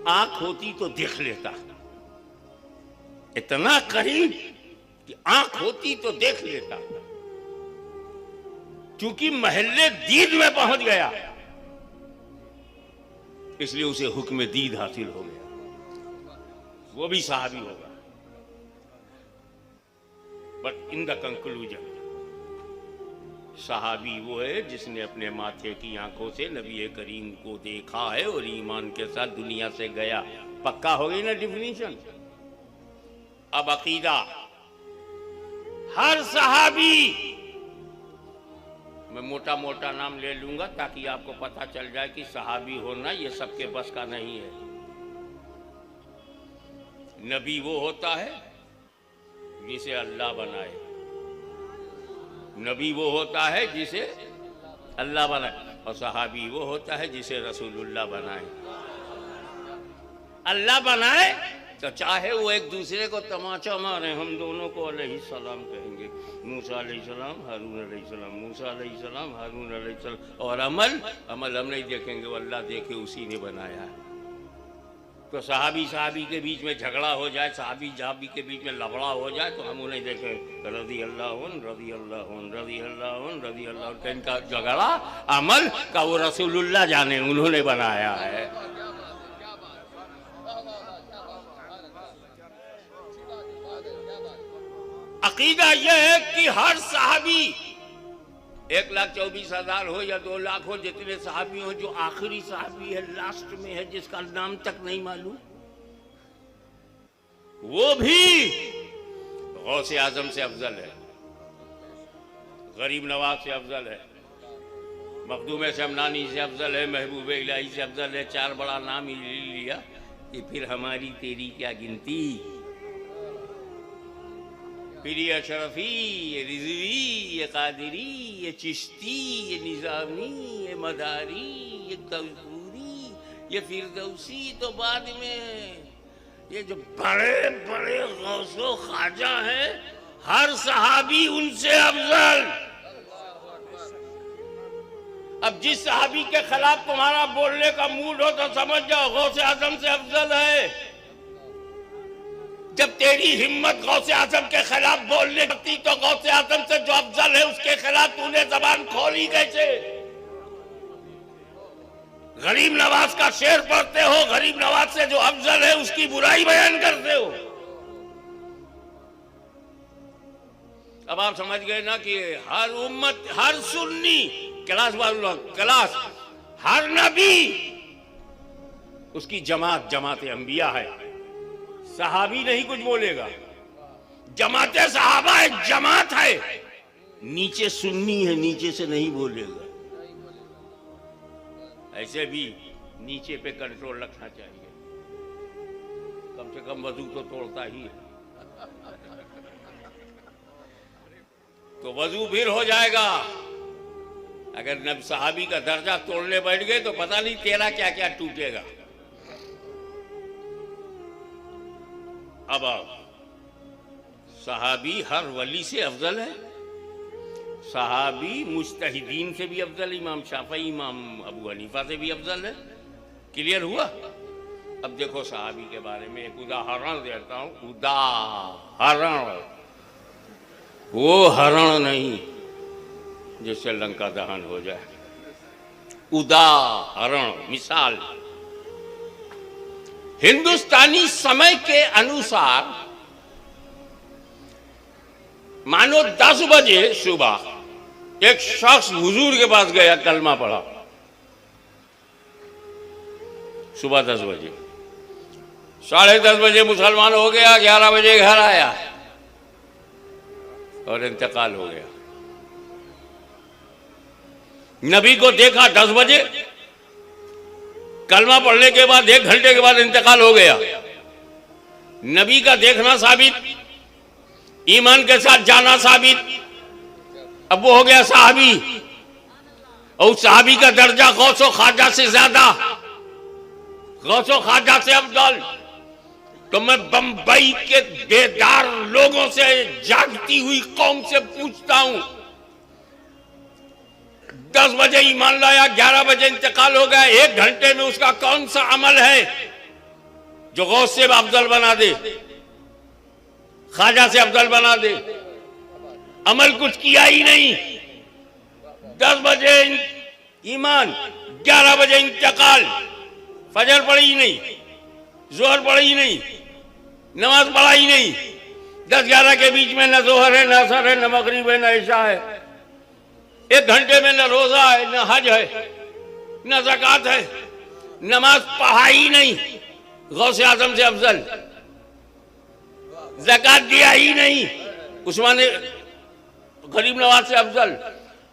आंख होती तो देख लेता, इतना करीब कि आंख होती तो देख लेता। क्योंकि महल्ले दीद में पहुंच गया, इसलिए उसे हुक्म दीद हासिल हो गया, वो भी सहाबी होगा। बट इन द कंक्लूजन, सहाबी वो है जिसने अपने माथे की आंखों से नबी करीम को देखा है और ईमान के साथ दुनिया से गया। पक्का हो गई ना डिफिनीशन। अब अकीदा, हर सहाबी, मैं मोटा मोटा नाम ले लूंगा ताकि आपको पता चल जाए कि सहाबी होना ये सबके बस का नहीं है। नबी वो होता है जिसे अल्लाह बनाए, नबी वो होता है जिसे अल्लाह बनाए, और सहाबी वो होता है जिसे रसूलुल्लाह बनाए। अल्लाह बनाए तो चाहे वो एक दूसरे को तमाचा मारे, हम दोनों को अलैहिस्सलाम कहेंगे, मूसा अलैहिस्सलाम, हारून अलैहिस्सलाम, मूसा अलैहिस्सलाम, हारून अलैहिस्सलाम। और अमल हम नहीं देखेंगे, वो अल्लाह देखे उसी ने बनाया है। तो सहाबी के बीच में झगड़ा हो जाए, सहाबी के बीच में लफड़ा हो जाए, तो हम उन्हें देखें रज़ी अल्लाह रज़ी अल्लाह रज़ी अल्लाह रज़ी अल्लाह। इनका झगड़ा अमल का वो रसूलुल्लाह जाने, उन्होंने बनाया है। अकीदा यह है कि हर सहाबी 1,24,000 हो या 2 लाख हो, जितने सहाबी हो, जो आखिरी सहाबी है, लास्ट में है, जिसका नाम तक नहीं मालूम, वो भी गौसे आजम से अफजल है, गरीब नवाज से अफजल है, मखदूम समनानी से अफजल है, महबूब इलाही से अफजल है। 4 बड़ा नाम ही ले लिया कि फिर हमारी तेरी क्या गिनती। फिर ये अशरफी, ये रिजवी, ये कादिरी, ये चिश्ती, ये निजामी, ये मदारी, ये तौसूरी, ये फिरदौसी तो बाद में। ये जो बड़े बड़े गौसो ख्वाजा हैं, हर सहाबी उनसे अफजल। अब जिस सहाबी के खिलाफ तुम्हारा बोलने का मूड हो तो समझ जाओ गौसे आजम से अफजल है। जब तेरी हिम्मत गौसे आजम के खिलाफ बोलने लगती तो गौसे आजम से जो अफजल है उसके खिलाफ तूने जबान खोली कैसे? गरीब नवाज का शेर पढ़ते हो, गरीब नवाज से जो अफजल है उसकी बुराई बयान करते हो। अब आप समझ गए ना कि हर उम्मत, हर सुन्नी क्लास वालों क्लास, हर नबी उसकी जमात जमात अंबिया है। सहाबी नहीं कुछ बोलेगा, जमात सहाबा है, जमात है, नीचे सुन्नी है, नीचे से नहीं बोलेगा। ऐसे भी नीचे पे कंट्रोल रखना चाहिए, कम से कम वजू तो तोड़ता ही है, तो वजू फिर हो जाएगा। अगर नब सहाबी का दर्जा तोड़ने बैठ गए तो पता नहीं तेरा क्या क्या टूटेगा। अब सहाबी हर वली से अफजल है, सहाबी मुज्तहिदीन से भी अफजल, इमाम शाफई, इमाम अबू हनीफा से भी अफजल है। क्लियर हुआ? अब देखो सहाबी के बारे में एक उदाहरण देता हूं। उदाहरण, वो हरण नहीं जिससे लंका दहन हो जाए। उदाहरण, मिसाल, हिंदुस्तानी समय के अनुसार मानो 10 बजे सुबह एक शख्स हुजूर के पास गया, कलमा पढ़ा, सुबह 10 बजे, 10:30 बजे मुसलमान हो गया, 11 बजे घर आया और इंतकाल हो गया। नबी को देखा 10 बजे, कलमा पढ़ने के बाद 1 घंटे के बाद इंतकाल हो गया। नबी का देखना साबित, ईमान के साथ जाना साबित। अब वो हो गया सहाबी, और सहाबी का दर्जा गौसो ख्वाजा से ज्यादा, गौसो ख्वाजा से अफजल। तो मैं बंबई के बेदार लोगों से, जागती हुई कौम से पूछता हूं, 10 बजे ईमान लाया, 11 बजे इंतकाल हो गया, 1 घंटे में उसका कौन सा अमल है जो गौस से अफजल बना दे, ख्वाजा से अफजल बना दे। अमल कुछ किया ही नहीं। 10 बजे ईमान, 11 बजे इंतकाल, फजर पढ़ी ही नहीं, जोहर पढ़ी ही नहीं, नमाज पढ़ा ही नहीं। 10-11 के बीच में न जोहर है, न असर है, न मगरिब है, न इशा है। 1 घंटे में न रोजा है, न हज है, न ज़कात है। नमाज पढ़ा ही नहीं, गौसे आजम से अफजल। ज़कात दिया ही नहीं, उस्मान गरीब नवाज से अफजल।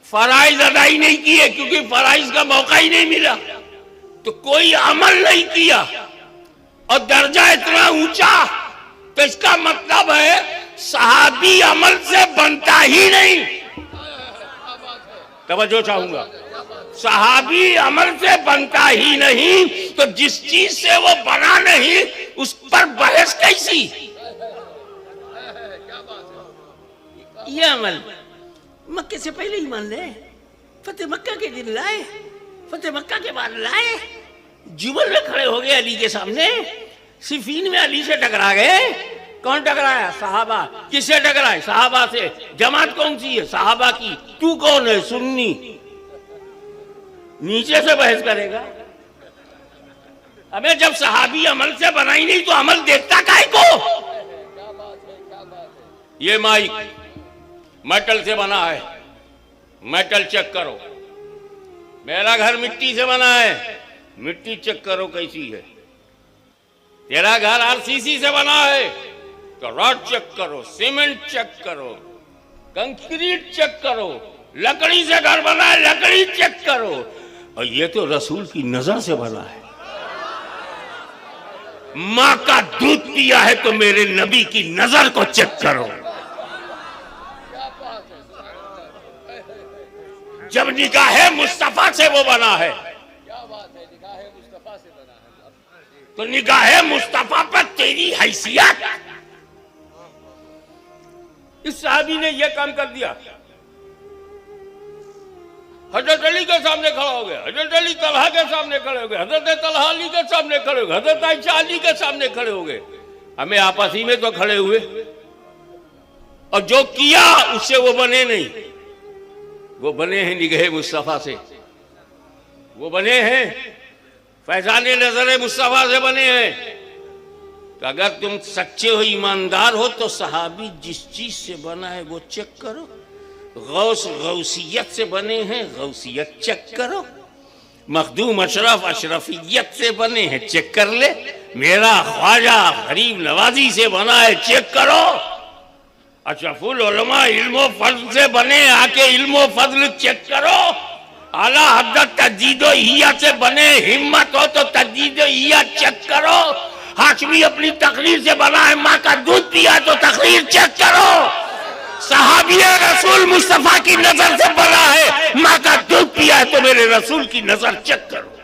फराइज अदा ही नहीं किए, क्योंकि फराइज का मौका ही नहीं मिला। तो कोई अमल नहीं किया और दर्जा इतना ऊंचा, तो इसका मतलब है सहाबी अमल से बनता ही नहीं। तवज्जो चाहूंगा, सहाबी अमल से बनता ही नहीं, तो जिस चीज से वो बना नहीं उस पर बहस कैसी? ये अमल मक्के से पहले ही मान ले, फतेह मक्का के दिन लाए, फतेह मक्का के बाद लाए। जुबल में खड़े हो गए अली के सामने, सिफीन में अली से टकरा गए। कौन टकराया? सहाबा। किससे टकराए? सहाबा से। जमात कौन सी है? सहाबा की। तू कौन है? सुन्नी। नीचे से बहस करेगा। अबे जब सहाबी अमल से बना ही नहीं तो अमल देखता काहे को? ये माइक मेटल से बना है, मेटल चेक करो। मेरा घर मिट्टी से बना है, मिट्टी चेक करो कैसी है। तेरा घर आरसीसी से बना है तो रॉड चेक करो, सीमेंट चेक करो, कंक्रीट चेक करो। लकड़ी से घर बना है, लकड़ी चेक करो। और ये तो रसूल की नजर से बना है। मां का दूध पिया है तो मेरे नबी की नजर को चेक करो। जब निगाहे मुस्तफा से वो बना है, तो निगाहे मुस्तफा पर तेरी हैसियत। इस साहबी ने यह काम कर दिया। हजरत अली के सामने खड़ा हो गया, हजरत अली तलहा के सामने खड़े हो गए, हजरत तलहा अली के सामने खड़े हो गए, हजरत आयशा अली के सामने खड़े हो गए। हमें आपस ही में तो खड़े हुए, और जो किया उससे वो बने नहीं। वो बने हैं निगाहे मुस्तफा से, वो बने हैं फैजाने नजर मुस्तफा से बने हैं। तो अगर तुम सच्चे हो, ईमानदार हो, तो सहाबी जिस चीज से बना है वो चेक करो। गौस गौसियत से बने हैं, गौसियत चेक करो। मखदूम अशरफ अशरफियत से बने हैं, चेक कर ले। मेरा ख्वाजा गरीब नवाजी से बना है, चेक करो। अशरफुल उलमा इल्मो फज़ल से बने, आके इल्मो फज़ल चेक करो। आला हज़रत तजदीदो हिया से बने, हिम्मत हो तो तजदीदो हिया चेक करो। हाशमी अपनी तकरीर से बना है, माँ का दूध पिया तो तकरीर चेक करो। सहाबी रसूल मुस्तफा की नजर से बना है, माँ का दूध पिया है तो मेरे रसूल की नजर चेक करो।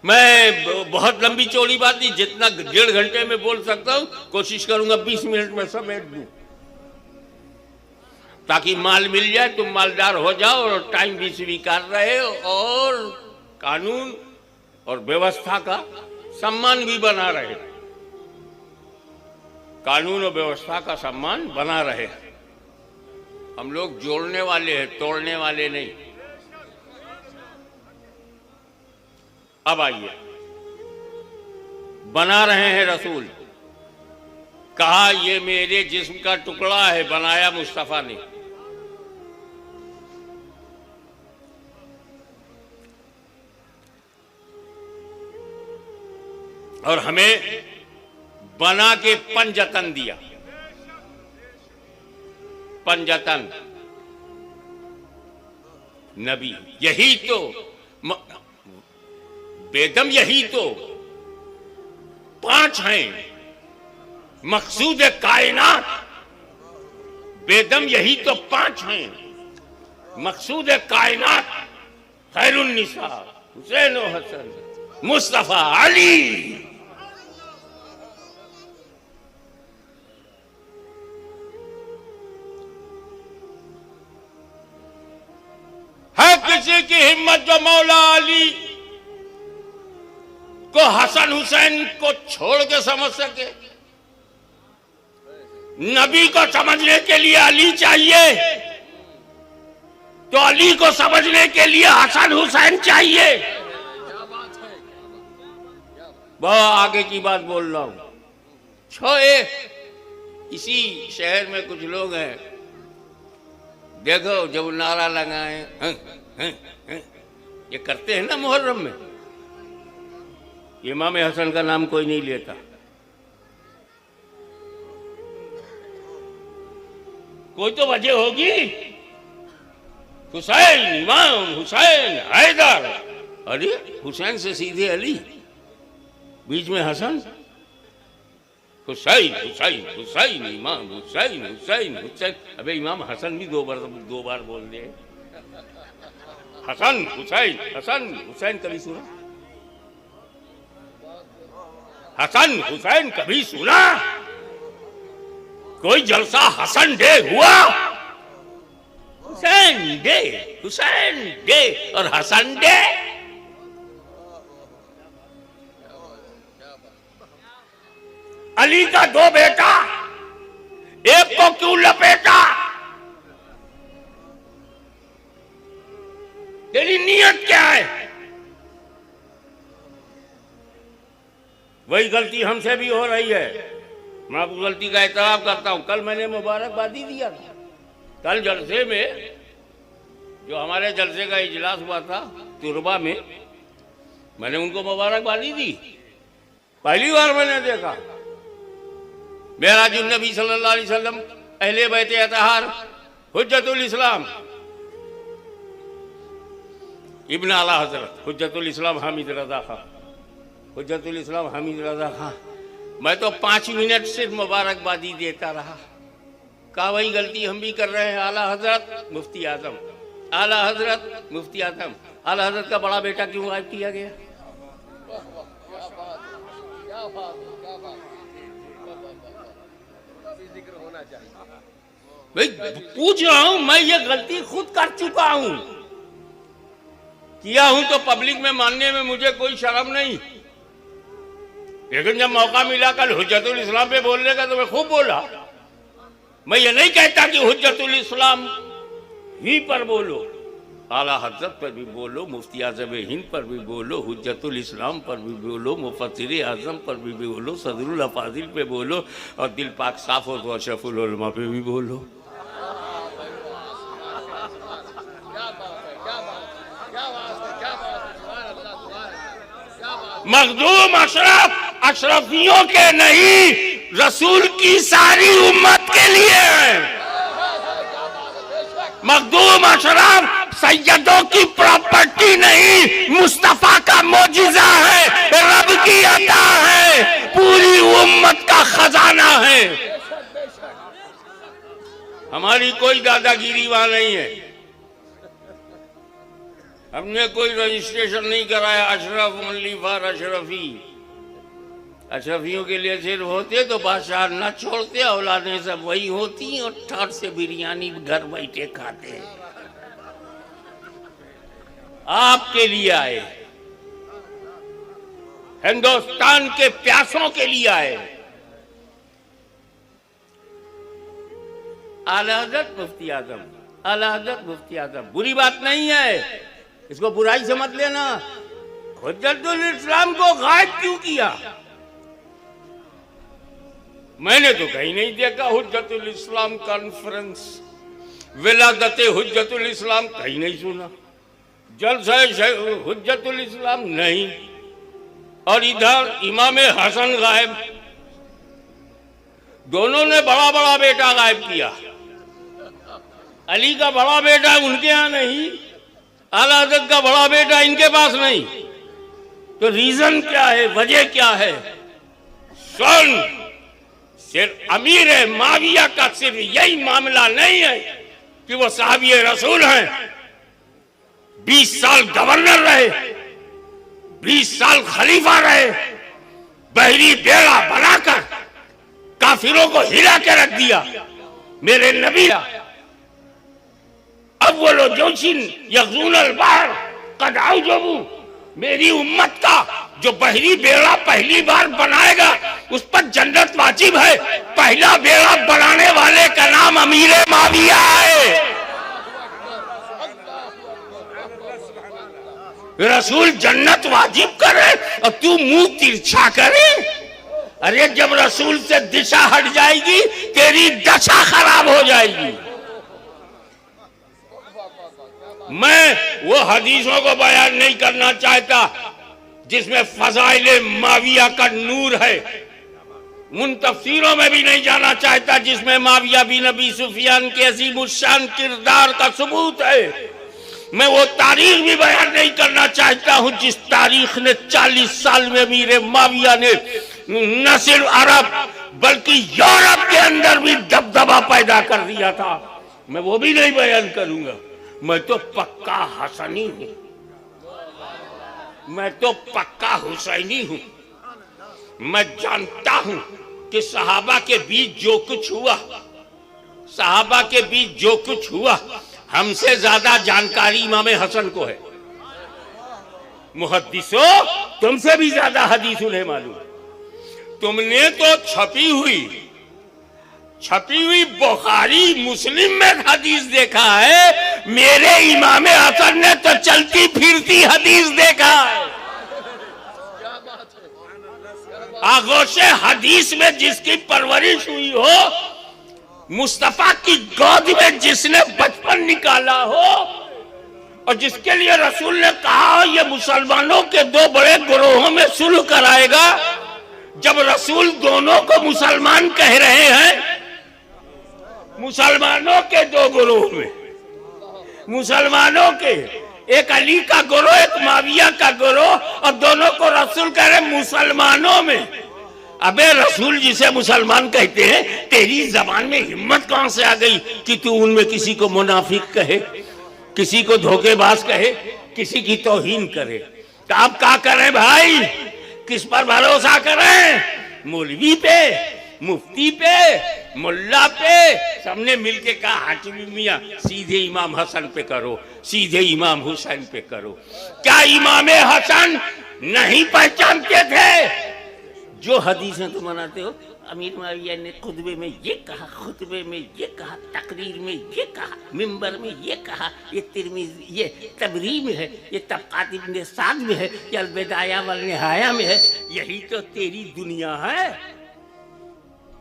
मैं बहुत लंबी चौड़ी बात नहीं, जितना 1.5 घंटे में बोल सकता हूं कोशिश करूंगा 20 मिनट में समेट दूं, ताकि माल मिल जाए, तुम मालदार हो जाओ और टाइम भी स्वीकार रहे और कानून और व्यवस्था का सम्मान भी बना रहे। कानून और व्यवस्था का सम्मान बना रहे। हम लोग जोड़ने वाले हैं, तोड़ने वाले नहीं। अब आइए, बना रहे हैं रसूल। कहा ये मेरे जिस्म का टुकड़ा है, बनाया मुस्तफा ने। और हमें बना के पंजतन दिया। पंजतन नबी, यही तो बेदम, यही तो 5 हैं मकसूद कायनात। बेदम यही तो 5 हैं मकसूद कायनात। खैरुन्निसा हुसैन व हसन, मुस्तफा अली। है किसी की हिम्मत जो मौला अली को हसन हुसैन को छोड़ के समझ सके? नबी को समझने के लिए अली चाहिए, तो अली को समझने के लिए हसन हुसैन चाहिए। बहुत आगे की बात बोल रहा हूं। छोए इसी शहर में कुछ लोग हैं, देखो जब नारा लगाए ये करते हैं ना मुहर्रम में, इमाम हसन का नाम कोई नहीं लेता। कोई तो वजह होगी। हुसैन, इमाम हुसैन, हैदर। अरे हुसैन से सीधे अली, बीच में हसन। हुसैन हुसैन हुसैन, इमाम हुसैन हुसैन हुसैन। अबे इमाम हसन भी दो बार बोल दे। हसन हुसैन, हसन हुसैन कभी सुना? हसन हुसैन कभी सुना? कोई जलसा हसन डे हुआ? हुसैन डे, हुसैन डे और हसन डे। अली का दो बेटा, एक को क्यों लपेटा? तेरी नीयत क्या है? वही गलती हमसे भी हो रही है। मैं आपको गलती का एतराफ करता हूं। कल मैंने मुबारकबादी दिया था। कल जलसे में, जो हमारे जलसे का इजलास हुआ था तुरबा में, मैंने उनको मुबारकबादी दी। पहली बार मैंने देखा मेराजुन नबी सल्लल्लाहु अलैहि वसल्लम, अहले बैत अतहार, हुज्जतुल इस्लाम इब्न आला हजरत हुज्जतुल इस्लाम हामिद रजा खां, हुज्जतुल इस्लाम हामिद रजा खां। मैं तो 5 मिनट से मुबारकबादी देता रहा। कहा वही गलती हम भी कर रहे हैं। आला हजरत मुफ्ती आजम, आला हजरत मुफ्ती आजम, आला हजरत का बड़ा बेटा क्यों गायब किया गया? भाई पूछ रहा हूं, मैं ये गलती खुद कर चुका हूं, किया हूं तो पब्लिक में मानने में मुझे कोई शर्म नहीं। लेकिन जब मौका मिला कल हुज्जतुल इस्लाम पे बोलने का तो मैं खूब बोला। मैं ये नहीं कहता कि हुज्जतुल इस्लाम ही पर बोलो, आला हजरत पर भी बोलो, मुफ्ती आज़म हिंद पर भी बोलो, हुज्जतुल इस्लाम पर भी बोलो, मुफस्सिर आज़म पर भी बोलो, सदरुल अफाजिल पे बोलो, और दिल पाक साफ हो तो अशरफुल उलमा पे भी बोलो। मखदूम अशरफ अशरफियों के नहीं, रसूल की सारी उम्मत के लिए है। मखदूम अशरफ सैयदों की प्रॉपर्टी नहीं, मुस्तफा का मौजिजा है, रब की अता है, पूरी उम्मत का खजाना है। हमारी कोई दादागिरी वहां नहीं है। हमने कोई रजिस्ट्रेशन नहीं कराया अशरफ ओनली फॉर अशरफी। अशरफियों के लिए सिर्फ होते तो बादशाह न छोड़ते, औलादें सब वही होती और ठाट से बिरयानी घर बैठे खाते। आपके लिए आए, हिंदुस्तान के प्यासों के लिए आए। आला हज़रत मुफ्ती आज़म, आला हज़रत मुफ्ती आज़म बुरी बात नहीं है, इसको बुराई से मत लेना। हुज्जतुल इस्लाम को गायब क्यों किया? मैंने तो कहीं नहीं देखा हुज्जतुल इस्लाम कॉन्फ्रेंस, विलादते हुज्जतुल इस्लाम कहीं नहीं सुना, जलसा हुज्जतुल इस्लाम नहीं, और इधर इमाम हसन गायब। दोनों ने बड़ा बड़ा बेटा गायब किया। अली का बड़ा बेटा उनके यहाँ नहीं, आला हज़रत का बड़ा बेटा इनके पास नहीं। तो रीजन क्या है, वजह क्या है? सुन, सिर्फ अमीर माविया का सिर्फ यही मामला नहीं है कि वो साहबी रसूल हैं। 20 साल गवर्नर रहे, 20 साल खलीफा रहे, बहरी बेड़ा बनाकर काफिरों को हिला के रख दिया। मेरे नबी अव्वलो जोशिन यग़ज़ून अल-बहर क़द औजबू, मेरी उम्मत का जो बहरी बेड़ा पहली बार बनाएगा उस पर जन्नत वाजिब है। पहला बेड़ा बनाने वाले का नाम अमीर माविया है। रसूल जन्नत वाजिब करे और तू मुंह तिरछा करे। अरे जब रसूल से दिशा हट जाएगी तेरी दशा खराब हो जाएगी। मैं वो हदीसों को बयान नहीं करना चाहता जिसमें फज़ाइले माविया का नूर है, उन तफसीरों में भी नहीं जाना चाहता जिसमें माविया बिन अबी सुफियान के अज़ीमुश्शान किरदार का सबूत है। मैं वो तारीख भी बयान नहीं करना चाहता हूं जिस तारीख ने 40 साल में अमीर माविया ने न सिर्फ अरब बल्कि यूरोप के अंदर भी दबदबा पैदा कर दिया था। मैं वो भी नहीं बयान करूंगा। मैं तो पक्का हसनी हूं, मैं तो पक्का हुसैनी हूं। मैं जानता हूं कि सहाबा के बीच जो कुछ हुआ, सहाबा के बीच जो कुछ हुआ, हमसे ज्यादा जानकारी इमाम हसन को है। मुहद्दिसो तुमसे भी ज्यादा हदीस उन्हें मालूम। तुमने तो छपी हुई बुखारी मुस्लिम में हदीस देखा है, मेरे इमाम हसन ने तो चलती फिरती हदीस देखा है। आगोशे हदीस में जिसकी परवरिश हुई हो, मुस्तफा की गोद में जिसने बचपन निकाला हो, और जिसके लिए रसूल ने कहा ये मुसलमानों के दो बड़े गिरोहों में सुलह कराएगा। जब रसूल दोनों को मुसलमान कह रहे हैं, मुसलमानों के दो गिरोह में, मुसलमानों के एक अली का गिरोह एक माविया का गिरोह, और दोनों को रसूल कह रहे मुसलमानों में। अबे रसूल जिसे मुसलमान कहते हैं, तेरी जबान में हिम्मत कहां से आ गई कि तू उनमें किसी को मुनाफिक कहे, किसी को धोखेबाज कहे, किसी की तौहीन करे? तो आप क्या करें भाई? किस पर भरोसा करें? मौलवी पे, मुफ्ती पे, मुल्ला पे? सबने मिलके कहा हाकिम मियां सीधे इमाम हसन पे करो, सीधे इमाम हुसैन पे करो। क्या इमाम हसन नहीं पहचानते थे जो हदीसें तुम मनाते हो? अमीर माविया ने खुतबे में ये कहा, खुतबे में ये कहा, तकरीर में ये कहा, मिंबर में ये कहा, ये तिरमिज़ी, ये तबरी में है, ये तबक़ात इब्न साद में है, ये अल-बिदाया वल निहाया में है। यही तो तेरी दुनिया है।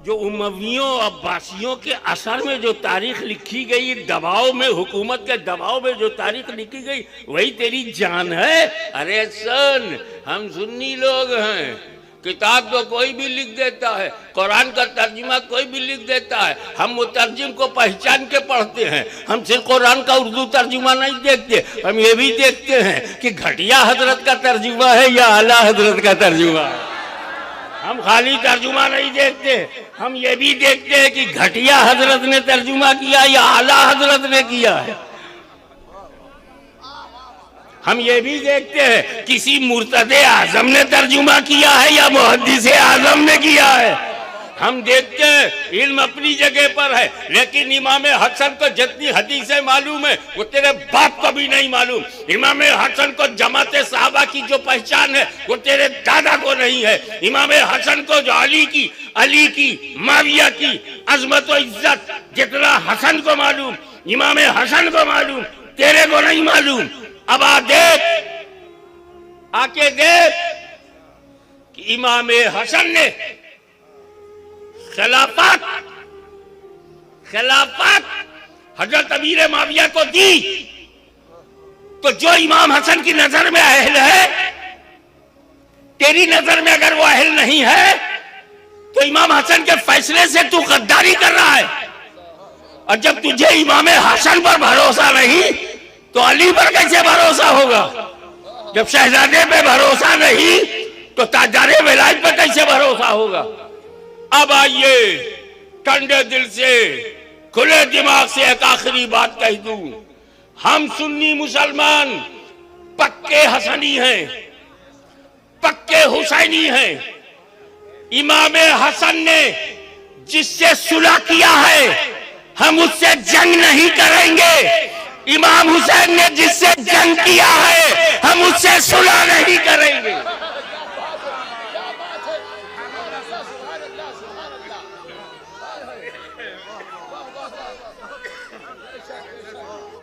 जो उमवियों अब्बासियों के असर में जो तारीख लिखी गई, दबाव में, हुकूमत के दबाव में जो तारीख लिखी गई, वही तेरी जान है। अरे सुन, हम सुन्नी लोग हैं, किताब तो कोई भी लिख देता है, कुरान का तर्जुमा कोई भी लिख देता है, हम मुतर्जिम को पहचान के पढ़ते हैं। हम सिर्फ कुरान का उर्दू तर्जुमा नहीं देखते, हम ये भी देखते हैं कि घटिया हजरत का तर्जुमा है या आला हजरत का तर्जुमा है। हम खाली तर्जुमा नहीं देखते, हम ये भी देखते हैं कि घटिया हजरत ने तर्जुमा किया या आला हजरत ने किया है। हम ये भी देखते हैं किसी मुर्तदे आजम ने तर्जुमा किया है या मुहद्दिसे आजम ने किया है। हम देखते हैं इल्म अपनी जगह पर है, लेकिन इमाम हसन को जितनी हदीसें मालूम है वो तेरे बाप को भी नहीं मालूम। इमाम हसन को जमात सहाबा की जो पहचान है वो तेरे दादा को नहीं है। इमाम हसन को जो अली की माविया की अजमत व इज्जत जितना हसन को मालूम, इमाम हसन को मालूम, तेरे को नहीं मालूम। अब आके देख कि इमाम हसन ने खिलाफत हजरत अमीर माविया को दी, तो जो इमाम हसन की नजर में अहल है, तेरी नजर में अगर वो अहल नहीं है तो इमाम हसन के फैसले से तू गद्दारी कर रहा है। और जब तुझे इमाम हसन पर भरोसा नहीं तो अली पर कैसे भरोसा होगा? जब शहजादे पे भरोसा नहीं तो ताजदारे विलायत पर कैसे भरोसा होगा? अब आइए ठंडे दिल से खुले दिमाग से एक आखिरी बात कह दूं। हम सुन्नी मुसलमान पक्के हसनी हैं, पक्के हुसैनी हैं। इमाम हसन ने जिससे सुलह किया है हम उससे जंग नहीं करेंगे। इमाम हुसैन ने जिससे जंग किया है हम उससे सुलह नहीं करेंगे।